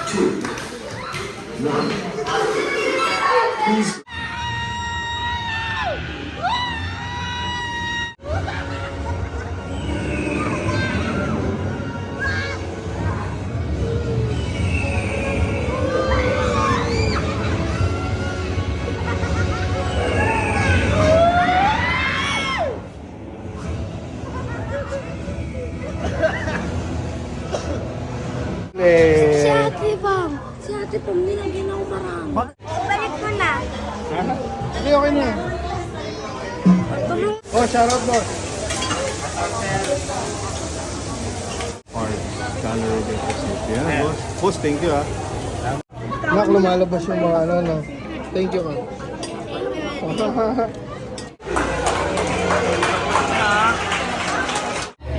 2, 1. Please. Si Ate Pam. Si Ate Pam, nilagyan ako marami. Balik mo na. Ha? Hindi, okay na. Oh, shoutout boss. Alright, January Deposit. Yan, boss. Boss, thank you, ha. Nak, lumalabas yung mga ano, no? Thank you, ha.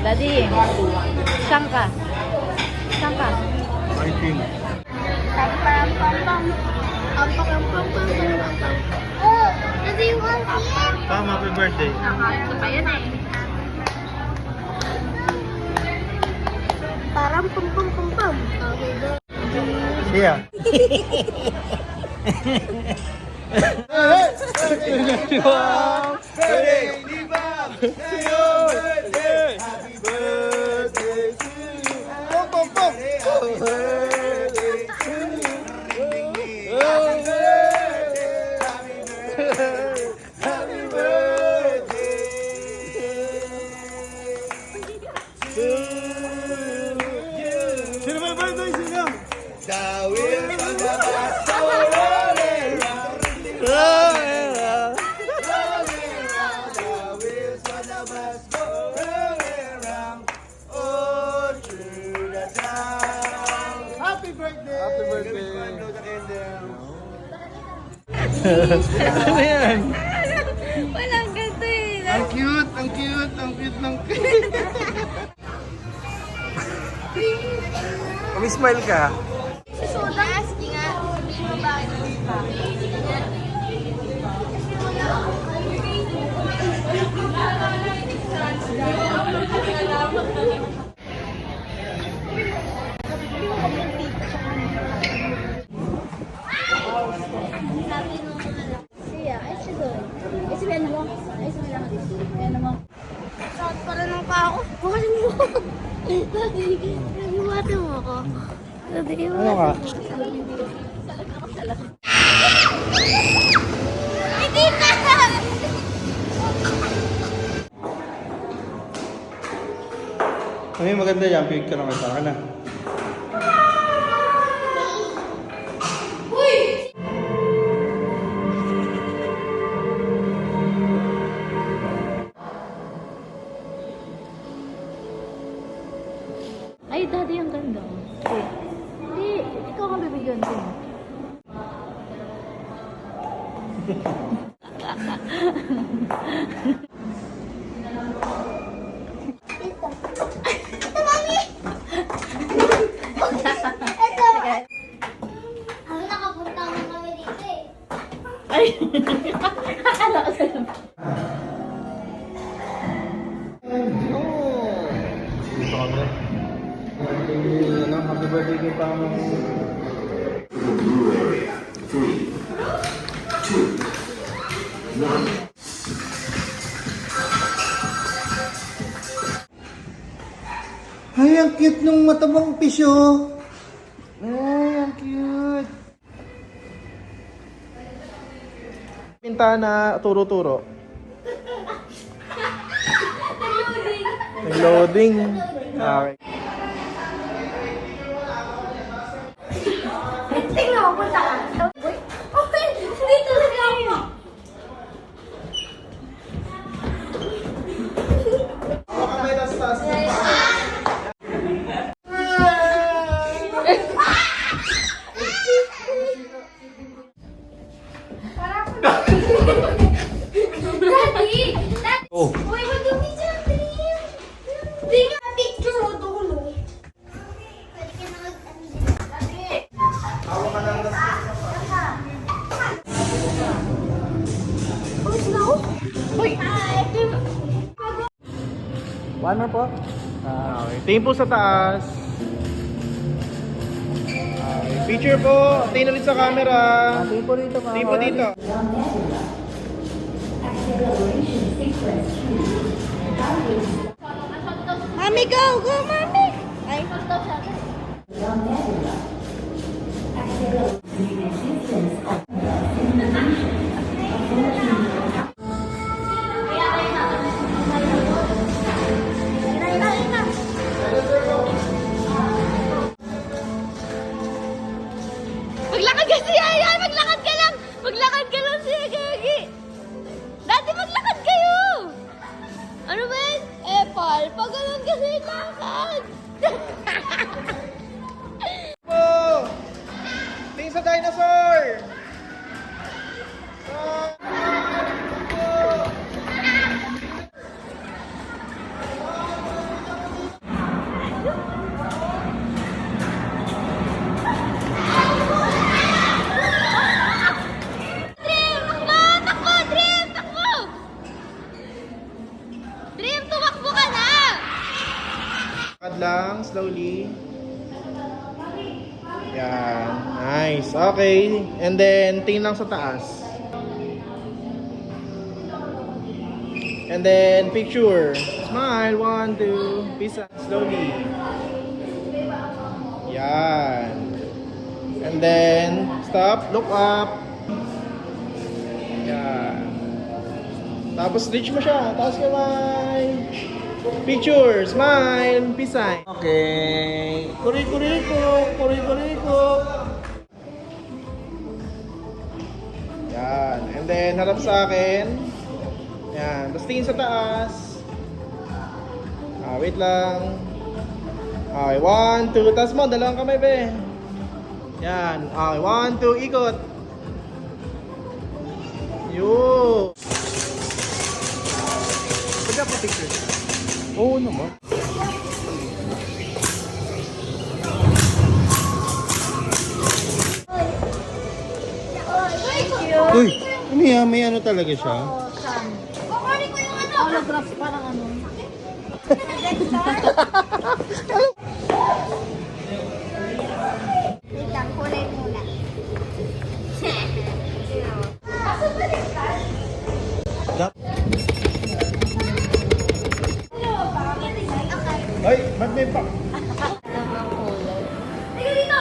Daddy, saan ka? Saan ka? 19. Oh, Daddy, you want here? Pam, happy birthday. Nakakita pa yan eh. Parang pum-pum-pum-pum. Siya. Birthday, Libam! Your birthday! Happy birthday to you! Pum, pum, pum! Happy birthday to you! Happy birthday! Happy birthday! Happy birthday to you! Sino ba yung birthday? Sino? Dawil paglabas sa rolling round. Rolling round. Rolling round. Dawil sa labas ko. Rolling round. Oh, through the town. Happy birthday! Happy birthday! Ano yan? Walang ganito eh. Ang cute! Ang cute! Ang cute ng cute! Kami-smile ka. Soda? Sige nga. Bakit hindi pa? Siya, ay siya doon. Ay si Beno mo. Ay si Beno mo. Saan pala nung ako? Bukasin mo. Daddy, bukasin mo ako. Daddy, Ano ka? Hindi na! Ay, maganda yan. Picture lang kita ka na. Ay, Daddy, ang ganda. Wait. Hindi, ikaw kang bibigyan din. Ito. Ito, Mami! Ito! Ano, nakapunta mo kami dito eh. Ay! Akala ko sa'yo. Dito kami. Happy birthday kay Pam. February 3, 2, 1. Ay, ang cute nung matabang pisyo. Ay, ang cute. Pintana, turo-turo. Nag-loading. Okay. Tingnan mo, punta ka. Okay, dito na ako. Baka may tas-tas na pa. Daddy! Daddy! Oh. Uy, madumi siya, Dream! Hindi nga picture mo doon, oh. Pwede ka na Daddy! Hawak ka lang. Uy, sila ako? Uy! One more po. Okay. Tingin po sa taas. Okay. Picture po. Tingin ulit sa camera. Tingin po rito, Tingin po dito. Mami, go! Go, mami! Ay, maglakad ka siya! Ayan, maglakad ka lang! Maglakad ka lang siya, Gagi! Dati maglakad kayo! Ano ba yun? Epal, pag ganun kasi lakad! Po! Tingin sa dinosaur! Dream! Takbo! Takbo! Dream! Takbo! Dream, tumakbo ka na! Lakad lang, slowly. Yan. Nice. Okay. And then, tingin lang sa taas. And then, picture. Smile. 1, 2. Peace out. Slowly. Yan. And then, stop. Look up. Yan. Tapos, reach mo siya. Taas kamay. Picture. Smile. Peace sign. Okay. Kuri-kuriko. Kuri-kuriko. Yan. And then, harap sa akin. Yan. Tapos tingin sa taas. Wait lang. Okay. 1, 2. Taas mo. Dalawang kamay, be. Yan. Okay. 1, 2. Ikot. Yun. Pagka pa picture. Oo naman. Uy, may ano talaga siya? Kukunin ko yung ano! Holograph parang ano. Wait lang, kulay muna. Ay, ba't may pa? Sige dito!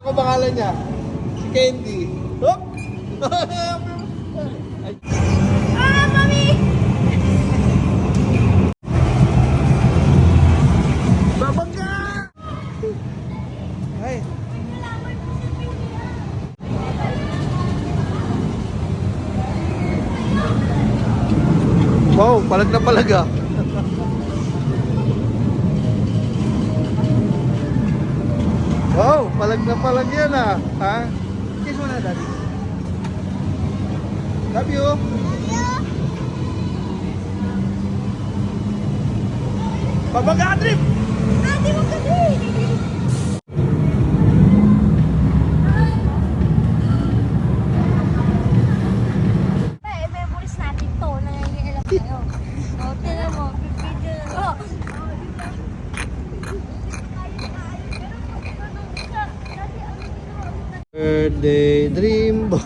Ano pangalan niya? Si Candy. Hop! Ah, mami! Babangga! Ay. Wow, palag na palag ah. Wow, palag na palag yan ah. Ha? Kiss mo na, Daddy. Love you. Babangga trip! Ate, wag kasi! Memories natin to. Nangyayalap kayo. O, tingnan mo. Oh. Birthday dream boy.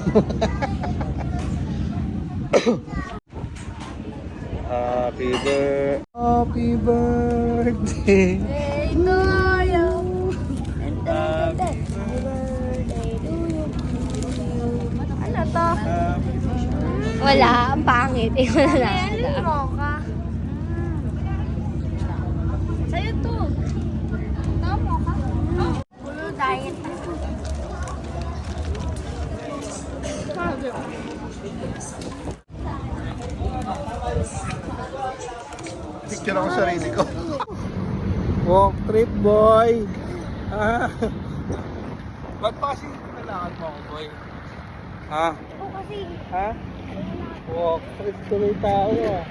Happy birthday. Birthday to you. Happy birthday to you. Ano to? Wala, ang pangit. Wala na. Ano ka? Sa'yo to. Tama ka? Pulo diet. Picture ako sarili ko. Walk trip boy. Ba't pa kasi lakad mo ako, boy. Ha? Ako kasi. Ha? Walk. Tuloy tao ah.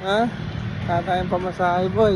Ha? Tatayang pamasahe, boy.